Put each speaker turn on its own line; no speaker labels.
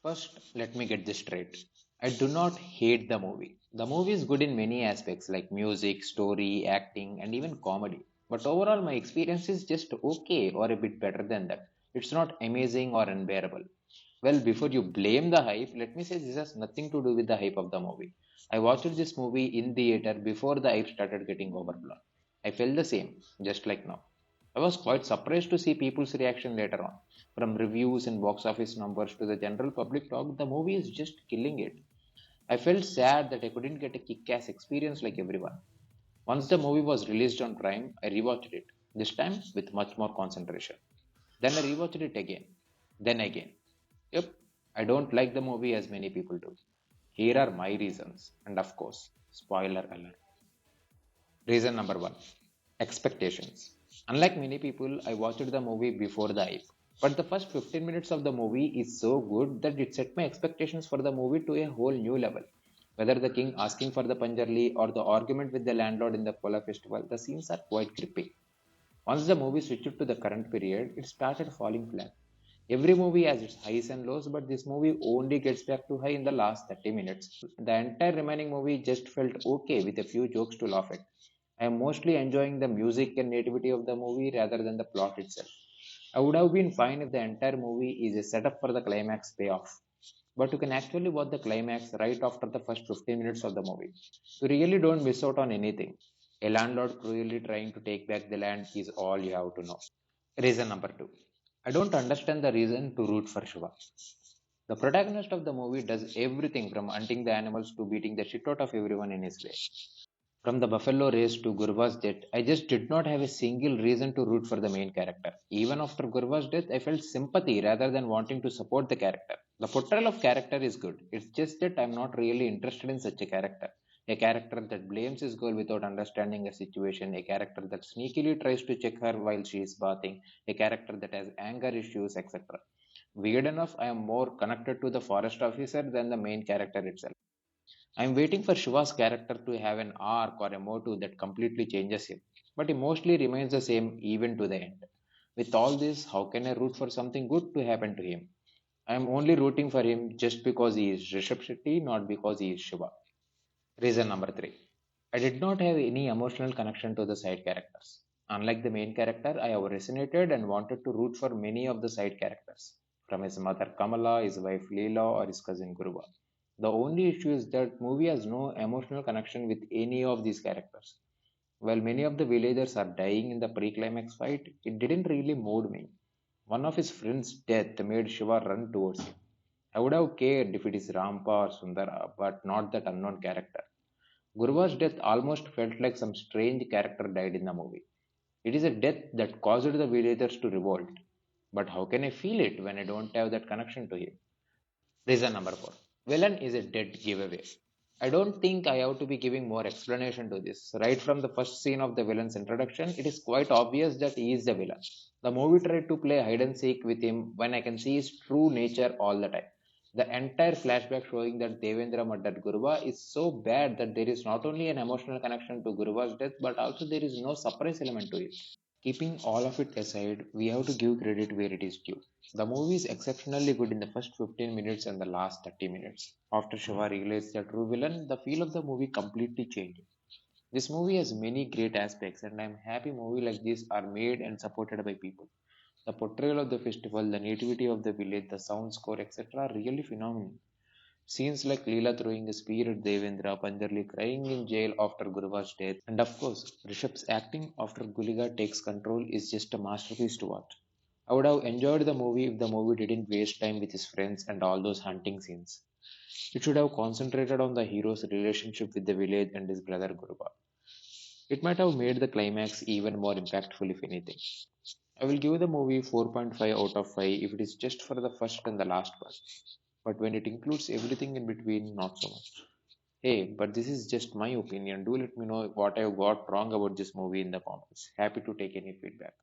First, let me get this straight. I do not hate the movie. The movie is good in many aspects like music, story, acting, and even comedy. But overall, my experience is just okay or a bit better than that. It's not amazing or unbearable. Well, before you blame the hype, let me say this has nothing to do with the hype of the movie. I watched this movie in theater before the hype started getting overblown. I felt the same, just like now. I was quite surprised to see people's reaction later on. From reviews and box office numbers to the general public talk, the movie is just killing it. I felt sad that I couldn't get a kick ass experience like everyone. Once the movie was released on Prime, I rewatched it, this time with much more concentration. Then I rewatched it again, then again. Yep, I don't like the movie as many people do. Here are my reasons, and of course, spoiler alert. Reason number one, expectations. Unlike many people, I watched the movie before the hype. But the first 15 minutes of the movie is so good that it set my expectations for the movie to a whole new level. Whether the king asking for the Panjarli or the argument with the landlord in the Kola festival, the scenes are quite gripping. Once the movie switched to the current period, it started falling flat. Every movie has its highs and lows, but this movie only gets back to high in the last 30 minutes. The entire remaining movie just felt okay with a few jokes to laugh at. I am mostly enjoying the music and nativity of the movie rather than the plot itself. I would have been fine if the entire movie is a setup for the climax payoff. But you can actually watch the climax right after the first 15 minutes of the movie. You really don't miss out on anything. A landlord cruelly trying to take back the land is all you have to know. Reason number two. I don't understand the reason to root for Shiva. The protagonist of the movie does everything from hunting the animals to beating the shit out of everyone in his way. From the buffalo race to Gurva's death, I just did not have a single reason to root for the main character. Even after Gurva's death, I felt sympathy rather than wanting to support the character. The portrayal of character is good. It's just that I'm not really interested in such a character. A character that blames his girl without understanding a situation, a character that sneakily tries to check her while she is bathing, a character that has anger issues, etc. Weird enough, I am more connected to the forest officer than the main character itself. I'm waiting for Shiva's character to have an arc or a motive that completely changes him, but he mostly remains the same even to the end. With all this, how can I root for something good to happen to him? I am only rooting for him just because he is Rishab Shetty, not because he is Shiva. Reason number three. I did not have any emotional connection to the side characters. Unlike the main character, I have resonated and wanted to root for many of the side characters, from his mother Kamala, his wife Leela, or his cousin Guruva. The only issue is that movie has no emotional connection with any of these characters. While many of the villagers are dying in the pre-climax fight, it didn't really move me. One of his friends' death made Shiva run towards him. I would have cared if it is Rampa or Sundara, but not that unknown character. Gurva's death almost felt like some strange character died in the movie. It is a death that caused the villagers to revolt. But how can I feel it when I don't have that connection to him? Reason number four. Villain is a dead giveaway. I don't think I have to be giving more explanation to this. Right from the first scene of the villain's introduction, it is quite obvious that he is the villain. The movie tried to play hide and seek with him when I can see his true nature all the time. The entire flashback showing that Devendra murdered Guruva is so bad that there is not only an emotional connection to Guruva's death, but also there is no surprise element to it. Keeping all of it aside, we have to give credit where it is due. The movie is exceptionally good in the first 15 minutes and the last 30 minutes. After Shiva realized the true villain, the feel of the movie completely changed. This movie has many great aspects, and I am happy movies like this are made and supported by people. The portrayal of the festival, the nativity of the village, the sound score, etc. are really phenomenal. Scenes like Leela throwing a spear at Devendra, Panjarli crying in jail after Guruva's death, and of course, Rishabh's acting after Guliga takes control is just a masterpiece to watch. I would have enjoyed the movie if the movie didn't waste time with his friends and all those hunting scenes. It should have concentrated on the hero's relationship with the village and his brother Guruva. It might have made the climax even more impactful if anything. I will give the movie 4.5 out of 5 if it is just for the first and the last part. But when it includes everything in between, not so much. Hey, but this is just my opinion. Do let me know what I got wrong about this movie in the comments. Happy to take any feedback.